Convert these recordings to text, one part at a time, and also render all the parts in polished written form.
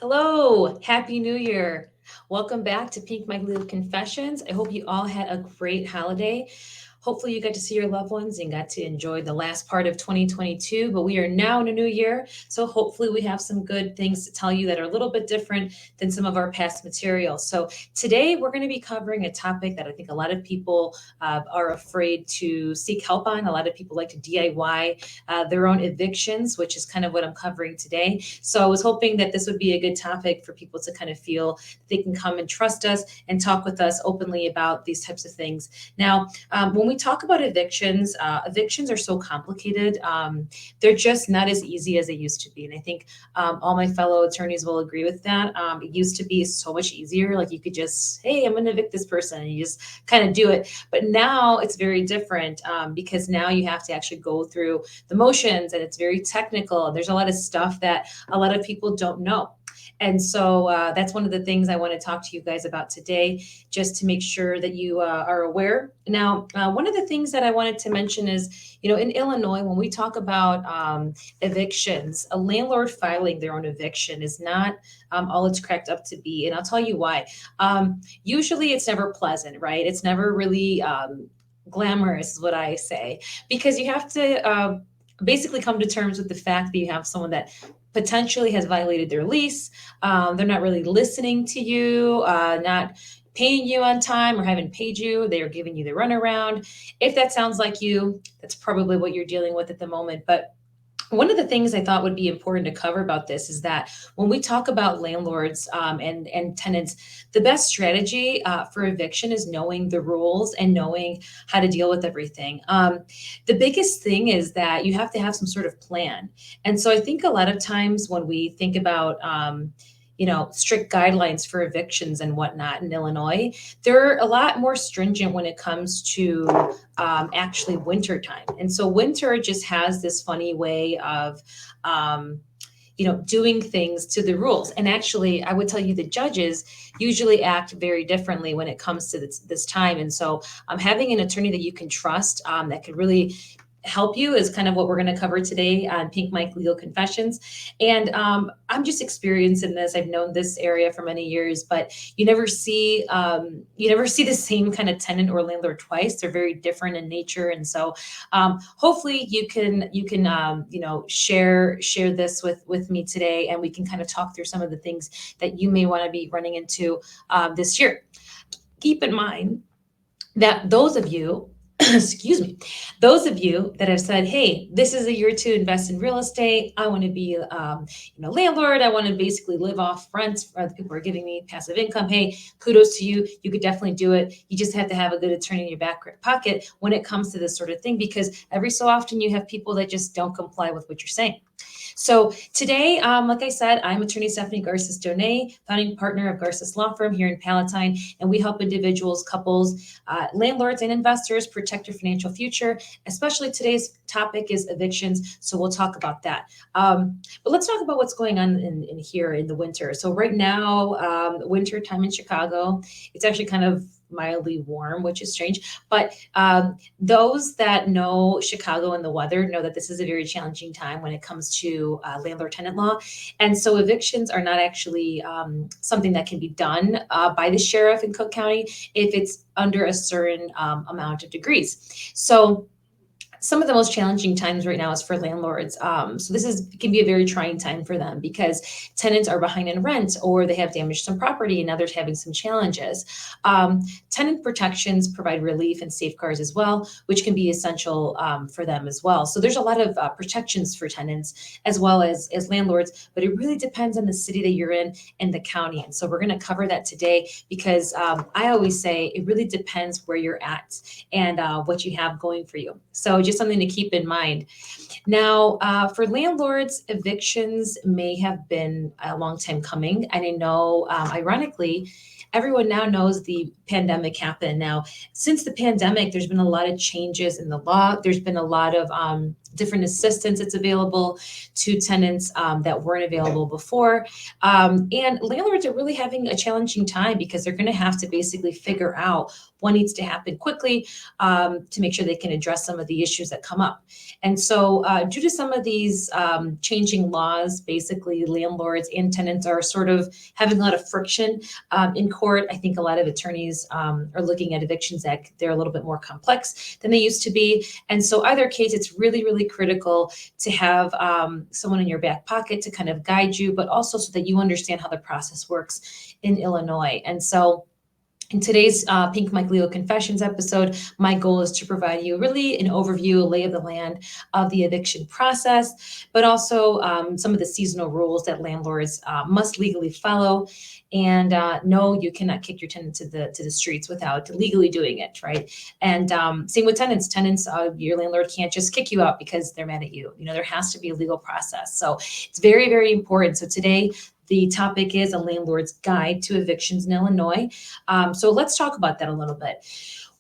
Hello, Happy New Year. Welcome back to Pink My Little Confessions. I hope you all had a great holiday. Hopefully, you got to see your loved ones and got to enjoy the last part of 2022. But we are now in a new year. So, hopefully, we have some good things to tell you that are a little bit different than some of our past materials. So, today we're going to be covering a topic that I think a lot of people are afraid to seek help on. A lot of people like to DIY their own evictions, which is kind of what I'm covering today. So I was hoping that this would be a good topic for people to kind of feel they can come and trust us and talk with us openly about these types of things. Now, when we talk about evictions, evictions are so complicated. They're just not as easy as they used to be. And I think all my fellow attorneys will agree with that. It used to be so much easier. Like you could just, hey, I'm going to evict this person, and you just kind of do it. But now it's very different because now you have to actually go through the motions, and it's very technical. There's a lot of stuff that a lot of people don't know. And so that's one of the things I want to talk to you guys about today, just to make sure that you are aware. Now, one of the things that I wanted to mention is, in Illinois, when we talk about evictions, a landlord filing their own eviction is not all it's cracked up to be. And I'll tell you why. Usually it's never pleasant, right? It's never really glamorous, is what I say, because you have to basically come to terms with the fact that you have someone that potentially has violated their lease. They're not really listening to you, not paying you on time or haven't paid you. They are giving you the runaround. If that sounds like you, that's probably what you're dealing with at the moment. But one of the things I thought would be important to cover about this is that when we talk about landlords and tenants, the best strategy for eviction is knowing the rules and knowing how to deal with everything. The biggest thing is that you have to have some sort of plan. And so I think a lot of times when we think about strict guidelines for evictions and whatnot in Illinois, they're a lot more stringent when it comes to actually winter time. And so winter just has this funny way of doing things to the rules. And actually, I would tell you the judges usually act very differently when it comes to this time. And so having an attorney that you can trust that could really help you is kind of what we're going to cover today on Pink Mike Legal Confessions. And I'm just experienced in this. I've known this area for many years, but you never see the same kind of tenant or landlord twice. They're very different in nature, and so hopefully you can share this with me today, and we can kind of talk through some of the things that you may want to be running into this year. Keep in mind that those of you excuse me, those of you that have said, hey, this is a year to invest in real estate. I want to be landlord. I want to basically live off rent, or the people are giving me passive income. Hey, kudos to you. You could definitely do it. You just have to have a good attorney in your back pocket when it comes to this sort of thing, because every so often you have people that just don't comply with what you're saying. So today, like I said, I'm attorney Stephanie Garces Donay, founding partner of Garces Law Firm here in Palatine, and we help individuals, couples, landlords, and investors protect your financial future. Especially today's topic is evictions, so we'll talk about that. But let's talk about what's going on in here in the winter. So right now, winter time in Chicago, it's actually kind of mildly warm, which is strange. But those that know Chicago and the weather know that this is a very challenging time when it comes to landlord-tenant law. And so evictions are not actually something that can be done by the sheriff in Cook County if it's under a certain amount of degrees. So some of the most challenging times right now is for landlords. So this can be a very trying time for them because tenants are behind in rent, or they have damaged some property and now they're having some challenges. Tenant protections provide relief and safeguards as well, which can be essential for them as well. So there's a lot of protections for tenants as well as landlords, but it really depends on the city that you're in and the county. And so we're going to cover that today because I always say it really depends where you're at and what you have going for you. So just something to keep in mind. Now, for landlords, evictions may have been a long time coming. And I know, ironically, everyone now knows the pandemic happened. Now, since the pandemic, there's been a lot of changes in the law. There's been a lot of different assistance that's available to tenants that weren't available before. And landlords are really having a challenging time because they're going to have to basically figure out what needs to happen quickly to make sure they can address some of the issues that come up. And so due to some of these changing laws, basically landlords and tenants are sort of having a lot of friction in court. I think a lot of attorneys are looking at evictions that they're a little bit more complex than they used to be. And so either case, it's really, really critical to have someone in your back pocket to kind of guide you, but also so that you understand how the process works in Illinois. And so in today's Pink Mike Leo Confessions episode, my goal is to provide you really an overview, a lay of the land of the eviction process, but also some of the seasonal rules that landlords must legally follow. And no, you cannot kick your tenant to the streets without legally doing it, right? And same with tenants. Tenants, your landlord can't just kick you out because they're mad at you. You know, there has to be a legal process. So it's very, very important. So today, the topic is a landlord's guide to evictions in Illinois. So let's talk about that a little bit.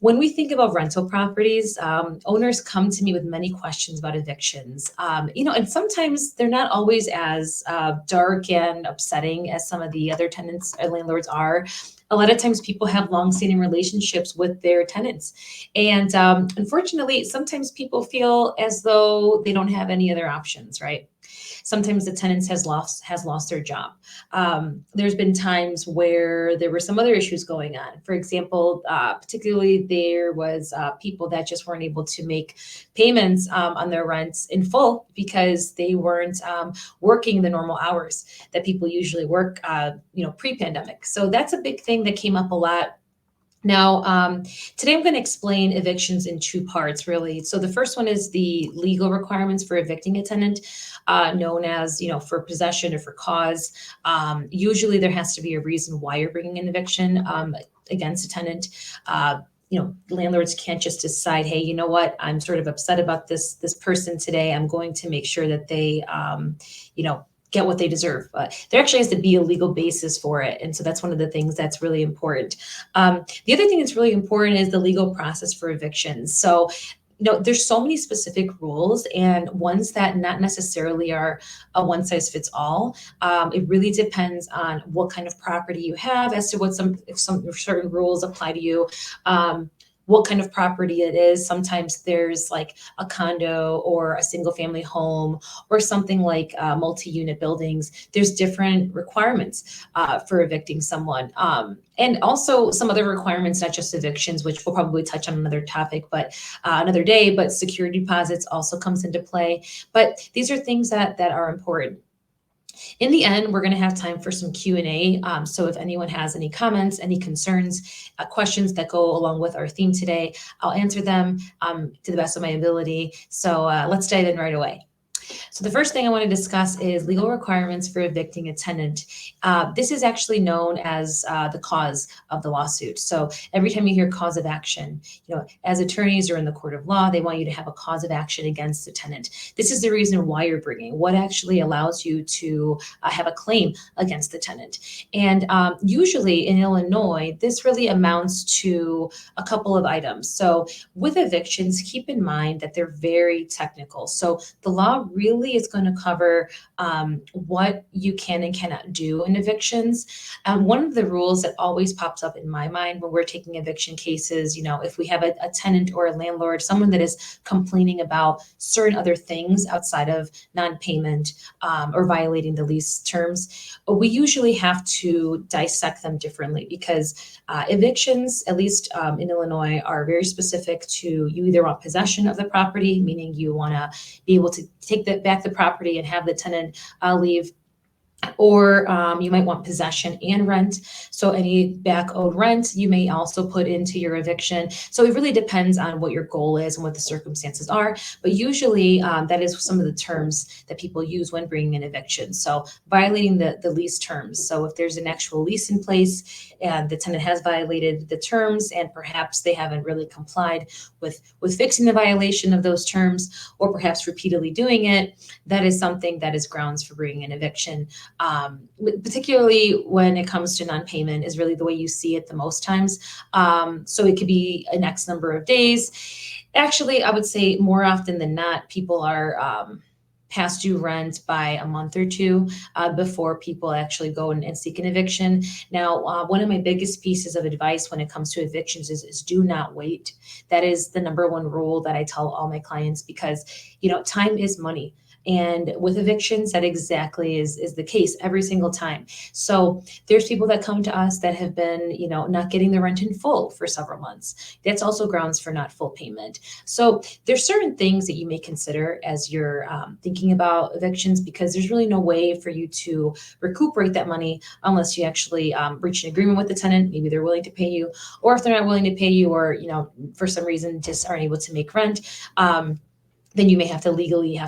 When we think about rental properties, owners come to me with many questions about evictions. And sometimes they're not always as dark and upsetting as some of the other tenants or landlords are. A lot of times people have long-standing relationships with their tenants. And unfortunately, sometimes people feel as though they don't have any other options, right? Sometimes the tenants has lost their job. There's been times where there were some other issues going on. For example, particularly there was people that just weren't able to make payments on their rents in full because they weren't working the normal hours that people usually work, pre-pandemic. So that's a big thing that came up a lot. Now, today I'm going to explain evictions in two parts, really. So the first one is the legal requirements for evicting a tenant, known as, for possession or for cause. Usually there has to be a reason why you're bringing an eviction against a tenant. Landlords can't just decide, hey, you know what, I'm sort of upset about this person today. I'm going to make sure that they, get what they deserve. There actually has to be a legal basis for it. And so that's one of the things that's really important. The other thing that's really important is the legal process for evictions. So, there's so many specific rules and ones that not necessarily are a one size fits all. It really depends on what kind of property you have as to if some certain rules apply to you. What kind of property it is. Sometimes there's like a condo or a single family home or something like multi-unit buildings. There's different requirements for evicting someone. And also some other requirements, not just evictions, which we'll probably touch on another topic, but another day, but security deposits also comes into play. But these are things that are important. In the end, we're going to have time for some Q&A. So if anyone has any comments, any concerns, questions that go along with our theme today, I'll answer them to the best of my ability. So let's dive in right away. So the first thing I want to discuss is legal requirements for evicting a tenant. This is actually known as the cause of the lawsuit. So every time you hear cause of action, as attorneys or in the court of law, they want you to have a cause of action against the tenant. This is the reason why you're bringing, what actually allows you to have a claim against the tenant. And usually in Illinois, this really amounts to a couple of items. So with evictions, keep in mind that they're very technical. So the law really is going to cover what you can and cannot do in evictions. One of the rules that always pops up in my mind when we're taking eviction cases, if we have a tenant or a landlord, someone that is complaining about certain other things outside of non-payment or violating the lease terms, we usually have to dissect them differently because evictions, at least in Illinois, are very specific to you either want possession of the property, meaning you want to be able to take back the property and have the tenant leave, or you might want possession and rent. So any back owed rent, you may also put into your eviction. So it really depends on what your goal is and what the circumstances are. But usually that is some of the terms that people use when bringing an eviction. So violating the lease terms. So if there's an actual lease in place and the tenant has violated the terms and perhaps they haven't really complied with fixing the violation of those terms, or perhaps repeatedly doing it, that is something that is grounds for bringing an eviction. Particularly when it comes to non-payment is really the way you see it the most times. So it could be an X number of days. Actually, I would say more often than not, people are past due rent by a month or two before people actually go and seek an eviction. Now, one of my biggest pieces of advice when it comes to evictions is do not wait. That is the number one rule that I tell all my clients because, time is money. And with evictions, that exactly is the case every single time. So there's people that come to us that have been, not getting the rent in full for several months. That's also grounds for not full payment. So there's certain things that you may consider as you're thinking about evictions, because there's really no way for you to recuperate that money unless you actually reach an agreement with the tenant. Maybe they're willing to pay you, or if they're not willing to pay you, or for some reason just aren't able to make rent. Then you may have to legally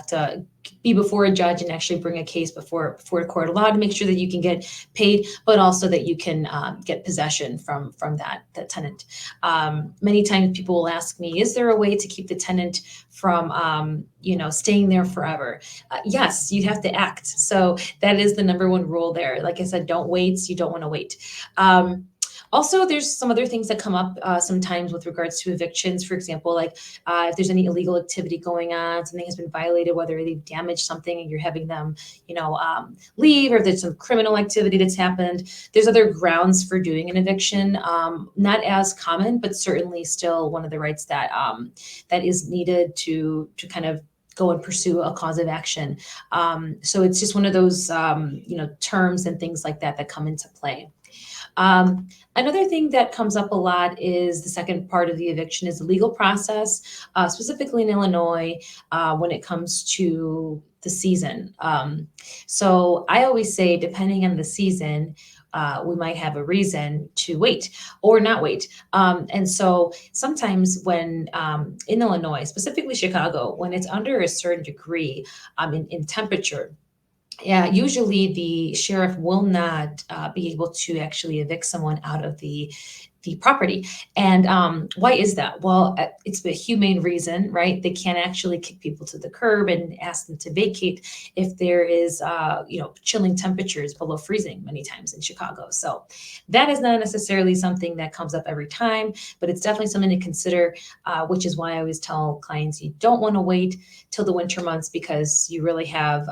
be before a judge and actually bring a case before a court of law to make sure that you can get paid, but also that you can get possession from that tenant. Many times people will ask me, is there a way to keep the tenant from staying there forever? Yes, you have to act. So that is the number one rule there. Like I said, don't wait. You don't want to wait. Also, there's some other things that come up sometimes with regards to evictions. For example, like if there's any illegal activity going on, something has been violated, whether they've damaged something and you're having them, leave, or if there's some criminal activity that's happened. There's other grounds for doing an eviction. Not as common, but certainly still one of the rights that that is needed to kind of go and pursue a cause of action. So it's just one of those, terms and things like that come into play. Another thing that comes up a lot is the second part of the eviction is the legal process, specifically in Illinois, when it comes to the season. So I always say, depending on the season, we might have a reason to wait or not wait. And so sometimes when in Illinois, specifically Chicago, when it's under a certain degree in temperature, yeah, usually the sheriff will not be able to actually evict someone out of the property. And why is that? Well, it's a humane reason, right? They can't actually kick people to the curb and ask them to vacate if there is, chilling temperatures below freezing many times in Chicago. So that is not necessarily something that comes up every time, but it's definitely something to consider, which is why I always tell clients you don't want to wait till the winter months, because you really have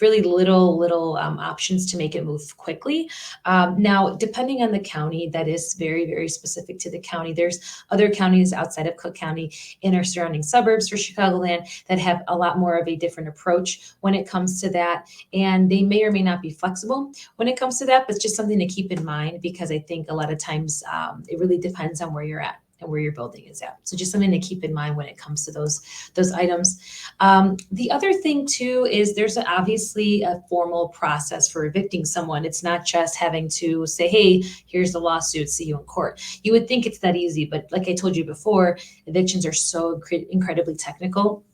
really little options to make it move quickly. Now, depending on the county, that is very, very specific to the county. There's other counties outside of Cook County in our surrounding suburbs for Chicagoland that have a lot more of a different approach when it comes to that. And they may or may not be flexible when it comes to that, but it's just something to keep in mind, because I think a lot of times it really depends on where you're at and where your building is at. So just something to keep in mind when it comes to those items. The other thing too is there's obviously a formal process for evicting someone. It's not just having to say, hey, here's the lawsuit, see you in court. You would think it's that easy, but like I told you before, evictions are so incredibly technical.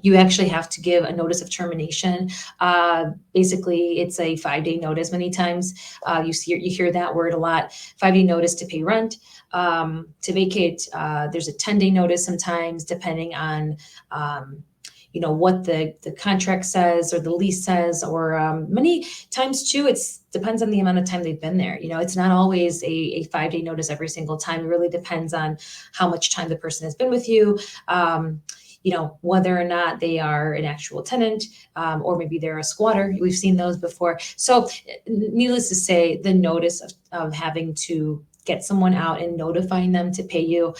You actually have to give a notice of termination. Basically, it's a 5-day notice. Many times you hear that word a lot. 5-day notice to pay rent, to vacate. There's a 10-day notice sometimes, depending on what the contract says or the lease says, or many times too, it depends on the amount of time they've been there. It's not always a 5-day notice every single time. It really depends on how much time the person has been with you. Whether or not they are an actual tenant, or maybe they're a squatter. We've seen those before. So needless to say, the notice of having to get someone out and notifying them to pay you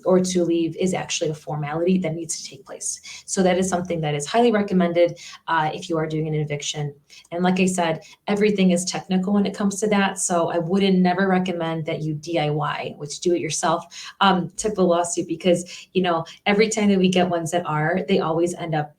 or to leave is actually a formality that needs to take place. So that is something that is highly recommended if you are doing an eviction. And like I said, everything is technical when it comes to that. So I wouldn't never recommend that you DIY, which do it yourself, type of lawsuit, because, every time that we get ones that they always end up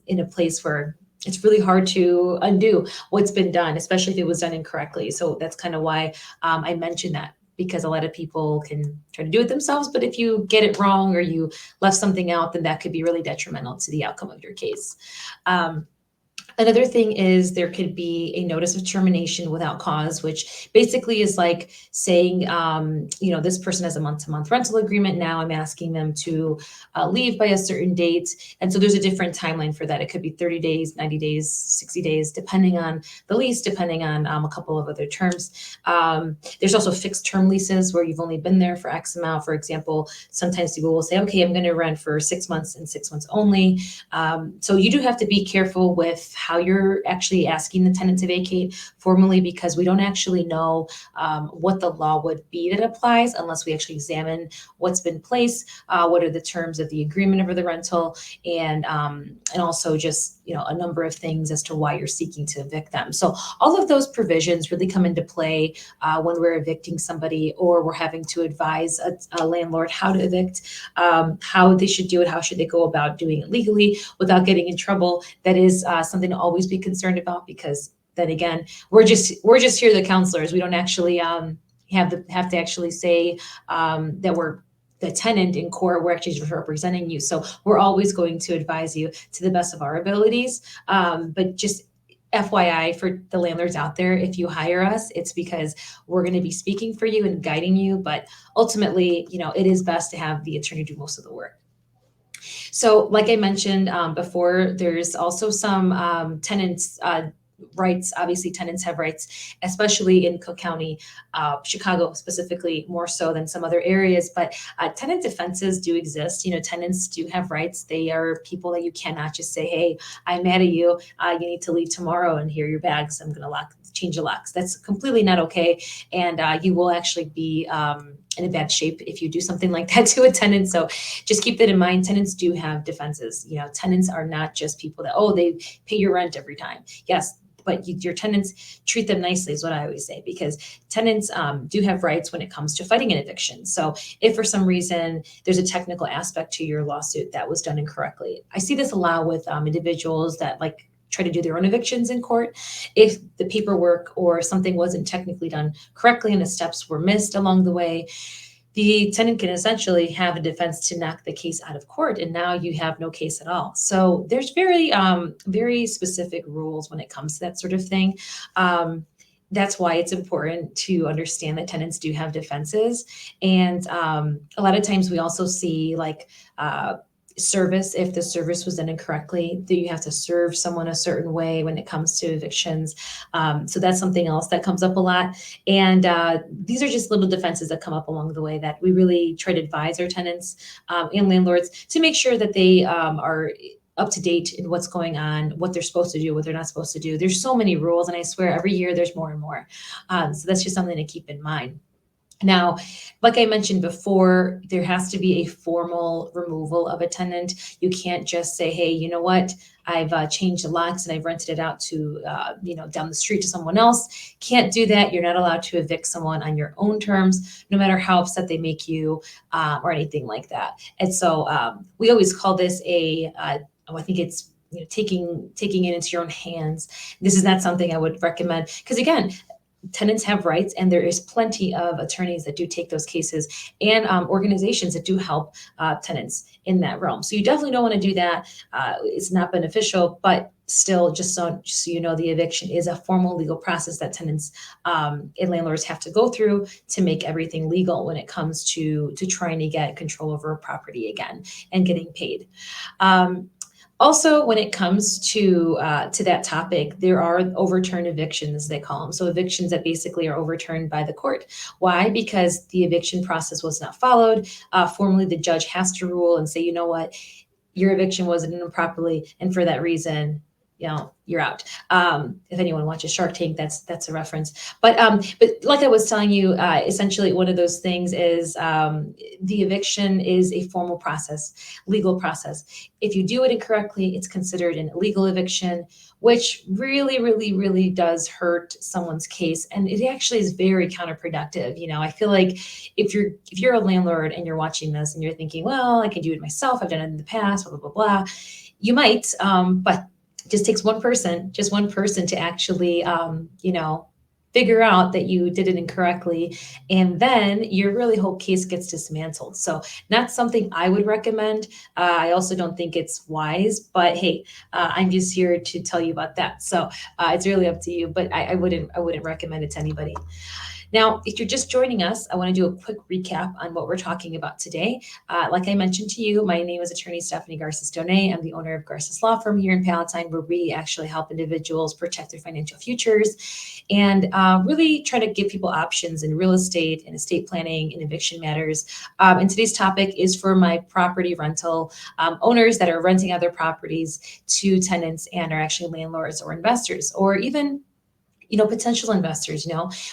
in a place where it's really hard to undo what's been done, especially if it was done incorrectly. So that's kind of why I mentioned that, because a lot of people can try to do it themselves, but if you get it wrong or you left something out, then that could be really detrimental to the outcome of your case. Another thing is there could be a notice of termination without cause, which basically is like saying, this person has a month-to-month rental agreement. Now I'm asking them to leave by a certain date. And so there's a different timeline for that. It could be 30 days, 90 days, 60 days, depending on the lease, depending on a couple of other terms. There's also fixed term leases where you've only been there for X amount. For example, sometimes people will say, okay, I'm going to rent for 6 months and 6 months only. So you do have to be careful with how you're actually asking the tenant to vacate formally, because we don't actually know what the law would be that applies unless we actually examine what's been placed, what are the terms of the agreement over the rental, and also just a number of things as to why you're seeking to evict them. So all of those provisions really come into play when we're evicting somebody, or we're having to advise a landlord how to evict, how they should do it, how should they go about doing it legally without getting in trouble. That is something to always be concerned about, because then again, we're just here, the counselors. We don't actually have to actually say that we're the tenant in court. We're actually just representing you. So we're always going to advise you to the best of our abilities. But just FYI for the landlords out there, if you hire us, it's because we're going to be speaking for you and guiding you. But ultimately, it is best to have the attorney do most of the work. So like I mentioned before, there's also some tenants rights. Obviously, tenants have rights, especially in Cook County, Chicago specifically, more so than some other areas. But tenant defenses do exist. Tenants do have rights. They are people that you cannot just say, hey, I'm mad at you. You need to leave tomorrow, and here are your bags. I'm going to change the locks. That's completely not okay. And you will actually be in a bad shape if you do something like that to a tenant. So just keep that in mind. Tenants do have defenses. Tenants are not just people that, they pay your rent every time. Yes, but your tenants, treat them nicely is what I always say, because tenants do have rights when it comes to fighting an eviction. So if for some reason there's a technical aspect to your lawsuit that was done incorrectly, I see this a lot with individuals that try to do their own evictions in court. If the paperwork or something wasn't technically done correctly and the steps were missed along the way, the tenant can essentially have a defense to knock the case out of court, and now you have no case at all. So there's very specific rules when it comes to that sort of thing. That's why it's important to understand that tenants do have defenses. And a lot of times we also see service. If the service was done incorrectly, do you have to serve someone a certain way when it comes to evictions? So that's something else that comes up a lot. And these are just little defenses that come up along the way that we really try to advise our tenants and landlords to make sure that they are up to date in what's going on, what they're supposed to do, what they're not supposed to do. There's so many rules, and I swear every year there's more and more. So that's just something to keep in mind. Now, like I mentioned before, there has to be a formal removal of a tenant. You can't just say, hey, you know what? I've changed the locks and I've rented it out to, down the street to someone else. Can't do that. You're not allowed to evict someone on your own terms, no matter how upset they make you or anything like that. And so we always call this I think it's taking it into your own hands. This is not something I would recommend, because again, tenants have rights, and there is plenty of attorneys that do take those cases, and organizations that do help tenants in that realm. So you definitely don't want to do that. It's not beneficial, but still, just so you know, the eviction is a formal legal process that tenants and landlords have to go through to make everything legal when it comes to trying to get control over a property again and getting paid. Also, when it comes to that topic, there are overturned evictions, they call them. So evictions that basically are overturned by the court. Why? Because the eviction process was not followed. Formally, the judge has to rule and say, you know what, your eviction wasn't done properly, and for that reason, you're out. If anyone watches Shark Tank, that's a reference. But like I was telling you, essentially one of those things is the eviction is a formal process, legal process. If you do it incorrectly, it's considered an illegal eviction, which really, really, really does hurt someone's case, and it actually is very counterproductive. I feel like if you're a landlord and you're watching this and you're thinking, well, I can do it myself, I've done it in the past, blah blah blah blah, you might, but just takes one person to actually, figure out that you did it incorrectly, and then your really whole case gets dismantled. So not something I would recommend. I also don't think it's wise, but hey, I'm just here to tell you about that. So it's really up to you, but I wouldn't recommend it to anybody. Now, if you're just joining us, I want to do a quick recap on what we're talking about today. Like I mentioned to you, my name is Attorney Stephanie Garces Donay. I'm the owner of Garces Law Firm here in Palatine, where we actually help individuals protect their financial futures and really try to give people options in real estate and estate planning and eviction matters. And today's topic is for my property rental owners that are renting out their properties to tenants and are actually landlords or investors, or even potential investors.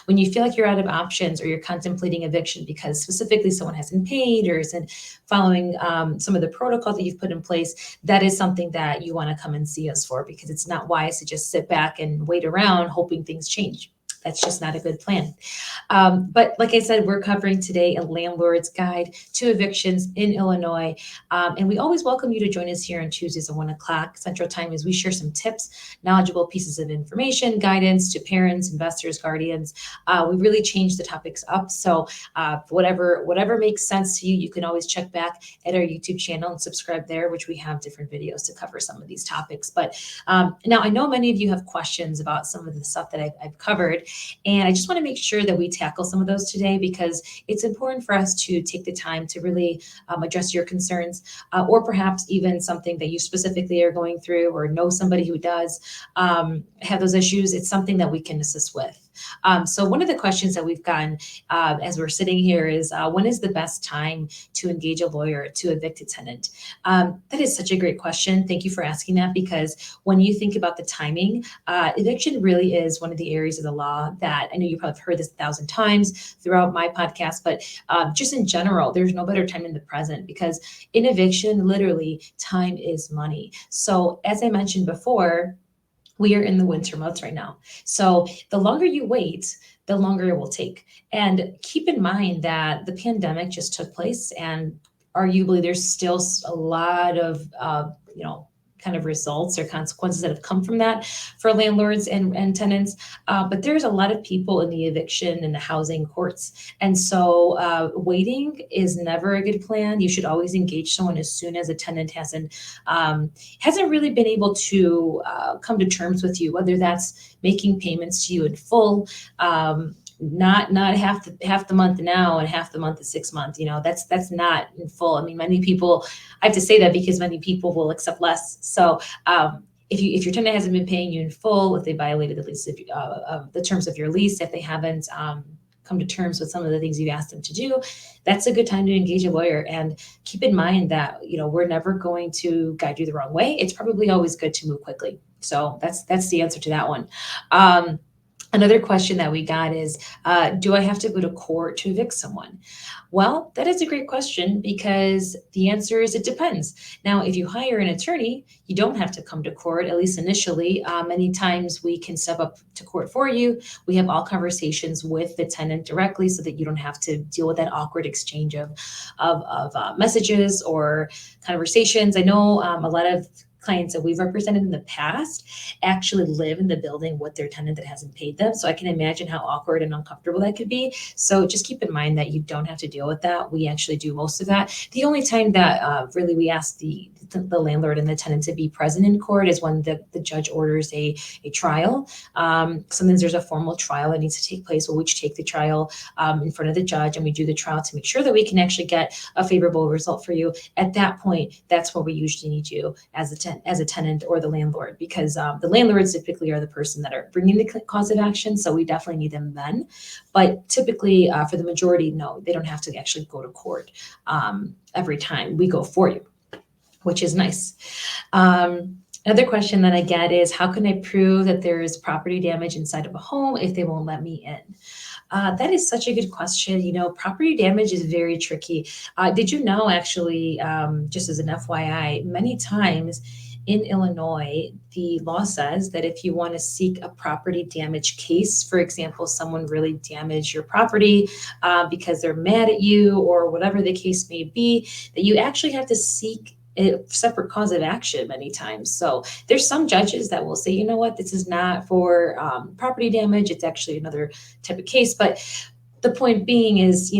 When you feel like you're out of options or you're contemplating eviction because specifically someone hasn't paid or isn't following some of the protocol that you've put in place, that is something that you want to come and see us for, because it's not wise to just sit back and wait around hoping things change. That's just not a good plan. But like I said, we're covering today a landlord's guide to evictions in Illinois. And we always welcome you to join us here on Tuesdays at 1 o'clock Central Time as we share some tips, knowledgeable pieces of information, guidance to parents, investors, guardians. We really change the topics up. So whatever makes sense to you, you can always check back at our YouTube channel and subscribe there, which we have different videos to cover some of these topics. But now I know many of you have questions about some of the stuff that I've covered. And I just want to make sure that we tackle some of those today, because it's important for us to take the time to really address your concerns, or perhaps even something that you specifically are going through or know somebody who does have those issues. It's something that we can assist with. So one of the questions that we've gotten as we're sitting here is, when is the best time to engage a lawyer to evict a tenant? That is such a great question. Thank you for asking that, because when you think about the timing, eviction really is one of the areas of the law that I know you probably have heard this 1,000 times throughout my podcast, but just in general, there's no better time than the present, because in eviction, literally, time is money. So as I mentioned before, we are in the winter months right now. So the longer you wait, the longer it will take. And keep in mind that the pandemic just took place, and arguably there's still a lot of, kind of results or consequences that have come from that for landlords and tenants. But there's a lot of people in the eviction and the housing courts. And so waiting is never a good plan. You should always engage someone as soon as a tenant hasn't really been able to come to terms with you, whether that's making payments to you in full, not half the month now and half the month is 6 months. That's not in full. I mean, many people, I have to say that because many people will accept less. So if your tenant hasn't been paying you in full, if they violated the lease, the terms of your lease, if they haven't come to terms with some of the things you've asked them to do, that's a good time to engage a lawyer. And keep in mind that we're never going to guide you the wrong way. It's probably always good to move quickly. So that's the answer to that one. Another question that we got is, do I have to go to court to evict someone? Well, that is a great question, because the answer is it depends. Now, if you hire an attorney, you don't have to come to court, at least initially. Many times we can step up to court for you. We have all conversations with the tenant directly so that you don't have to deal with that awkward exchange of messages or conversations. I know a lot of clients that we've represented in the past actually live in the building with their tenant that hasn't paid them. So I can imagine how awkward and uncomfortable that could be. So just keep in mind that you don't have to deal with that. We actually do most of that. The only time that really we ask the landlord and the tenant to be present in court is when the judge orders a trial. Sometimes there's a formal trial that needs to take place. We'll each take the trial in front of the judge, and we do the trial to make sure that we can actually get a favorable result for you. At that point, that's where we usually need you as a tenant or the landlord, because the landlords typically are the person that are bringing the cause of action. So we definitely need them then. But typically for the majority, no, they don't have to actually go to court every time. We go for you, which is nice. Another question that I get is, how can I prove that there is property damage inside of a home if they won't let me in? That is such a good question. Property damage is very tricky. Did you know, actually, just as an FYI, many times in Illinois, the law says that if you want to seek a property damage case, for example, someone really damaged your property because they're mad at you or whatever the case may be, that you actually have to seek a separate cause of action many times. So there's some judges that will say, you know what, this is not for property damage. It's actually another type of case. But the point being is,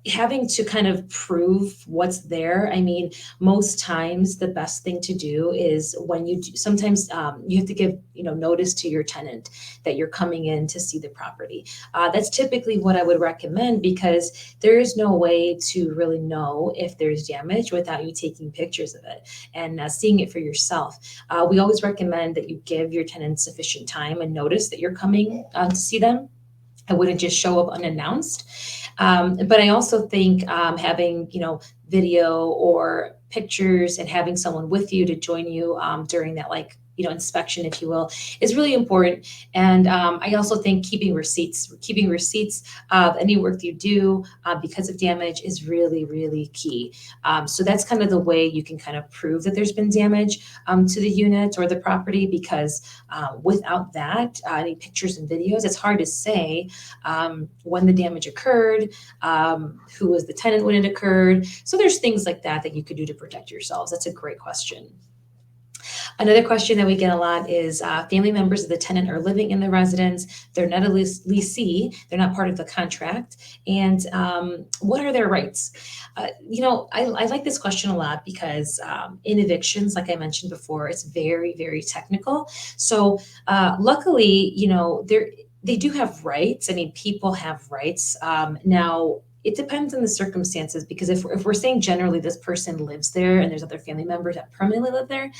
having to kind of prove what's there. I mean, most times the best thing to do is when you do, sometimes you have to give, notice to your tenant that you're coming in to see the property. That's typically what I would recommend, because there is no way to really know if there's damage without you taking pictures of it and seeing it for yourself. We always recommend that you give your tenants sufficient time and notice that you're coming to see them. I wouldn't just show up unannounced. But I also think having, video or pictures and having someone with you to join you during that, inspection, if you will, is really important. And I also think keeping receipts of any work that you do because of damage is really, really key. So that's kind of the way you can kind of prove that there's been damage to the unit or the property, because without that, any pictures and videos, it's hard to say when the damage occurred, who was the tenant when it occurred. So there's things like that that you could do to protect yourselves. That's a great question. Another question that we get a lot is family members of the tenant are living in the residence. They're not a leasee. They're not part of the contract. And what are their rights? I like this question a lot because in evictions, like I mentioned before, it's very, very technical. So luckily, they do have rights. I mean, people have rights. Now, it depends on the circumstances, because if we're saying generally this person lives there and there's other family members that permanently live there,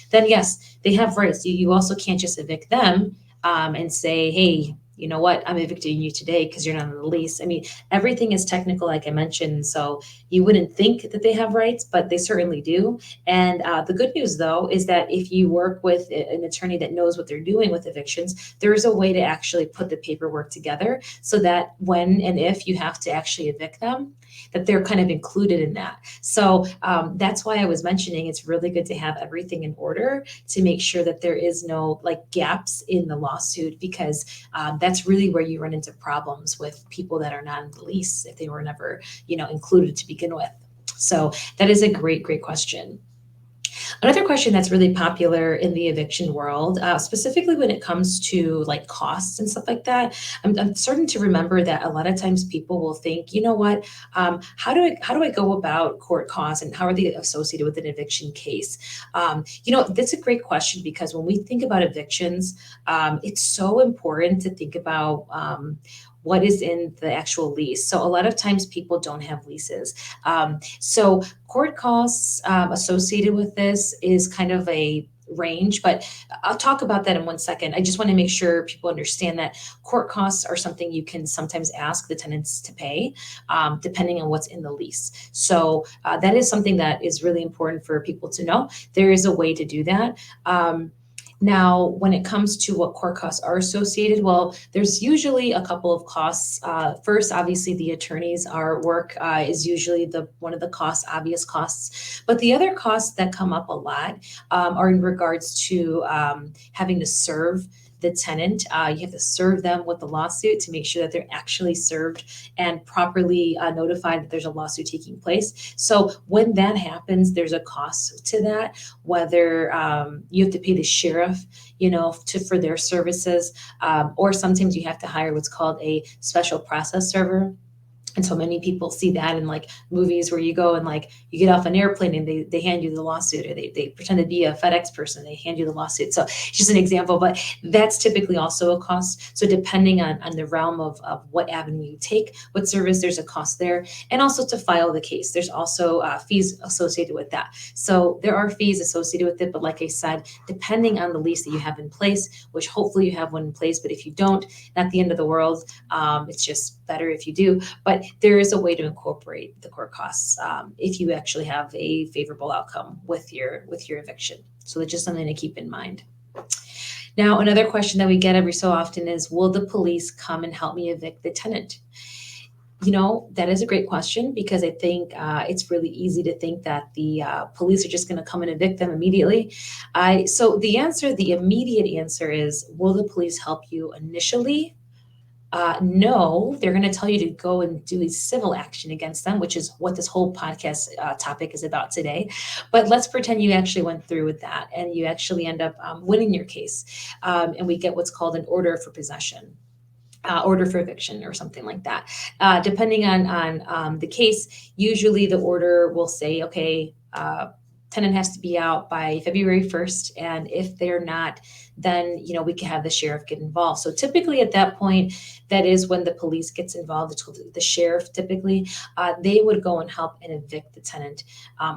then yes, they have rights. You also can't just evict them and say, hey, you know what, I'm evicting you today because you're not on the lease. I mean, everything is technical, like I mentioned. So you wouldn't think that they have rights, but they certainly do. And the good news, though, is that if you work with an attorney that knows what they're doing with evictions, there is a way to actually put the paperwork together so that when and if you have to actually evict them, that they're kind of included in that. So that's why I was mentioning it's really good to have everything in order to make sure that there is no gaps in the lawsuit, because that's really where you run into problems with people that are not in the lease if they were never, included to begin with. So that is a great, great question. Another question that's really popular in the eviction world, specifically when it comes to costs and stuff like that, I'm starting to remember that a lot of times people will think, you know what, how do I go about court costs and how are they associated with an eviction case? That's a great question, because when we think about evictions, it's so important to think about what is in the actual lease. So a lot of times people don't have leases. So court costs associated with this is kind of a range, but I'll talk about that in 1 second. I just want to make sure people understand that court costs are something you can sometimes ask the tenants to pay, depending on what's in the lease. So that is something that is really important for people to know. There is a way to do that. Now, when it comes to what court costs are associated, well, there's usually a couple of costs. First, obviously, the attorney's work is usually one of the obvious costs. But the other costs that come up a lot are in regards to having to serve the tenant. You have to serve them with the lawsuit to make sure that they're actually served and properly notified that there's a lawsuit taking place. So when that happens, there's a cost to that, whether you have to pay the sheriff, for their services, or sometimes you have to hire what's called a special process server. And so many people see that in movies where you go and you get off an airplane and they hand you the lawsuit, or they pretend to be a FedEx person, they hand you the lawsuit. So it's just an example, but that's typically also a cost. So depending on the realm of what avenue you take, what service, there's a cost there. And also to file the case, there's also fees associated with that. So there are fees associated with it, but like I said, depending on the lease that you have in place, which hopefully you have one in place, but if you don't, not the end of the world. It's just better if you do. But there is a way to incorporate the court costs if you actually have a favorable outcome with your eviction. So that's just something to keep in mind. Now, another question that we get every so often is, will the police come and help me evict the tenant? That is a great question, because I think it's really easy to think that the police are just going to come and evict them immediately. So the immediate answer is, will the police help you initially? No, they're going to tell you to go and do a civil action against them, which is what this whole podcast topic is about today. But let's pretend you actually went through with that and you actually end up winning your case. And we get what's called an order for possession. Order for eviction or something like that. Depending on the case, usually the order will say, okay, tenant has to be out by February 1st, and if they're not, then we can have the sheriff get involved. So typically at that point, that is when the police gets involved. It's called the sheriff. Typically, they would go and help and evict the tenant,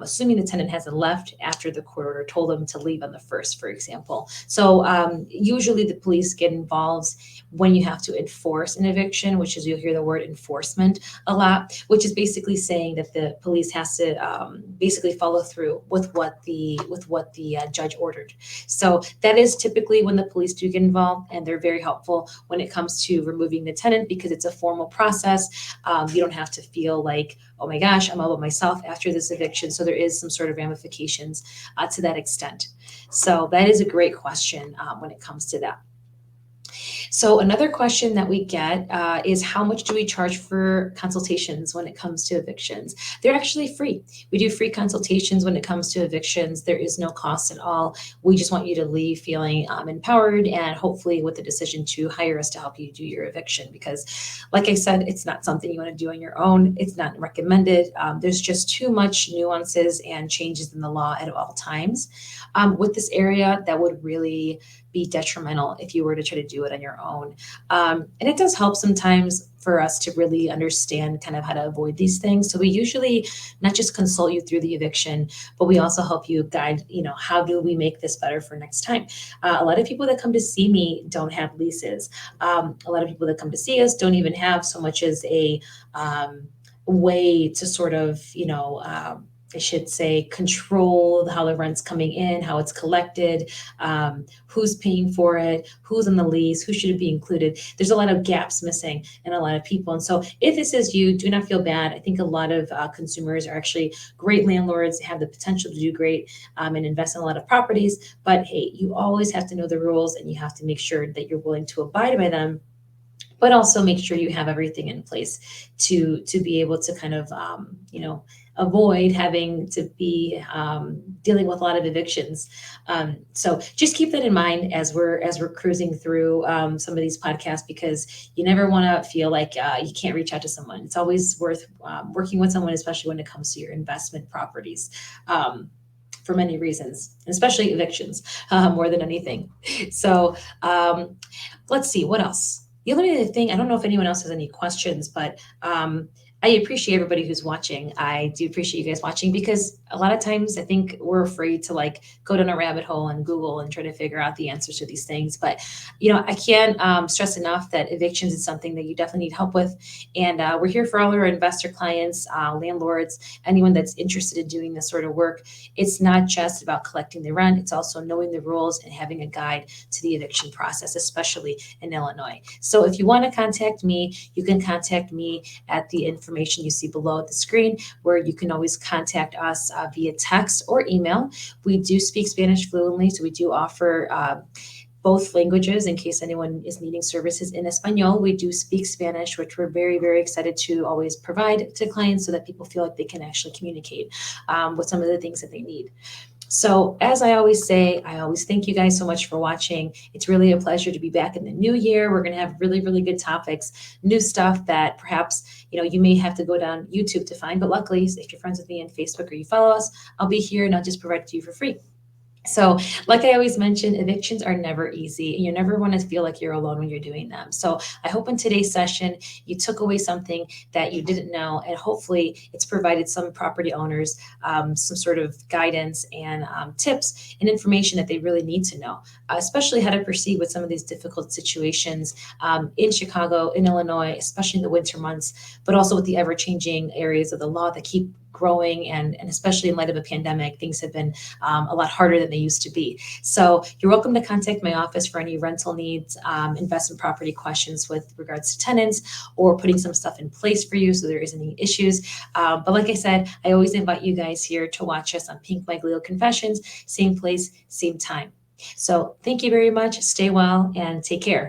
assuming the tenant hasn't left after the court order told them to leave on the 1st, for example. So usually the police get involved when you have to enforce an eviction, which is, you'll hear the word enforcement a lot, which is basically saying that the police has to basically follow through with what the judge ordered. So that is typically when the police do get involved, and they're very helpful when it comes to removing the tenant because it's a formal process. You don't have to feel like, oh my gosh, I'm all by myself after this eviction. So there is some sort of ramifications to that extent. So that is a great question when it comes to that. So another question that we get is, how much do we charge for consultations when it comes to evictions? They're actually free. We do free consultations when it comes to evictions. There is no cost at all. We just want you to leave feeling empowered and hopefully with the decision to hire us to help you do your eviction. Because like I said, it's not something you want to do on your own. It's not recommended. There's just too much nuances and changes in the law at all times. With this area, that would really be detrimental if you were to try to do it on your own. And it does help sometimes for us to really understand kind of how to avoid these things. So we usually not just consult you through the eviction, but we also help you guide, how do we make this better for next time? A lot of people that come to see me don't have leases. A lot of people that come to see us don't even have so much as a way to sort of, I should say, control how the rent's coming in, how it's collected, who's paying for it, who's on the lease, who should it be included. There's a lot of gaps missing in a lot of people. And so if this is you, do not feel bad. I think a lot of consumers are actually great landlords, have the potential to do great and invest in a lot of properties. But hey, you always have to know the rules and you have to make sure that you're willing to abide by them, but also make sure you have everything in place to be able to kind of avoid having to be dealing with a lot of evictions. So just keep that in mind as we're cruising through some of these podcasts, because you never want to feel like you can't reach out to someone. It's always worth working with someone, especially when it comes to your investment properties. For many reasons, especially evictions, more than anything. So let's see, what else? The only other thing, I don't know if anyone else has any questions, but I appreciate everybody who's watching. I do appreciate you guys watching, because a lot of times I think we're afraid to go down a rabbit hole and Google and try to figure out the answers to these things. But, I can't stress enough that evictions is something that you definitely need help with. And we're here for all our investor clients, landlords, anyone that's interested in doing this sort of work. It's not just about collecting the rent. It's also knowing the rules and having a guide to the eviction process, especially in Illinois. So if you want to contact me, you can contact me at the information you see below the screen, where you can always contact us via text or email. We do speak Spanish fluently, so we do offer both languages in case anyone is needing services in Espanol. We do speak Spanish, which we're very, very excited to always provide to clients so that people feel like they can actually communicate with some of the things that they need. So as I always say, I always thank you guys so much for watching. It's really a pleasure to be back in the new year. We're going to have really, really good topics, new stuff that perhaps, you may have to go down YouTube to find. But luckily, if you're friends with me on Facebook or you follow us, I'll be here and I'll just provide it to you for free. So like I always mention, evictions are never easy, and you never want to feel like you're alone when you're doing them. So I hope in today's session, you took away something that you didn't know, and hopefully it's provided some property owners some sort of guidance and tips and information that they really need to know, especially how to proceed with some of these difficult situations in Chicago, in Illinois, especially in the winter months, but also with the ever-changing areas of the law that keep growing, and especially in light of a pandemic, things have been a lot harder than they used to be. So you're welcome to contact my office for any rental needs, investment property questions with regards to tenants, or putting some stuff in place for you so there isn't any issues. But like I said, I always invite you guys here to watch us on Pink Mike Leo Confessions, same place, same time. So thank you very much. Stay well and take care.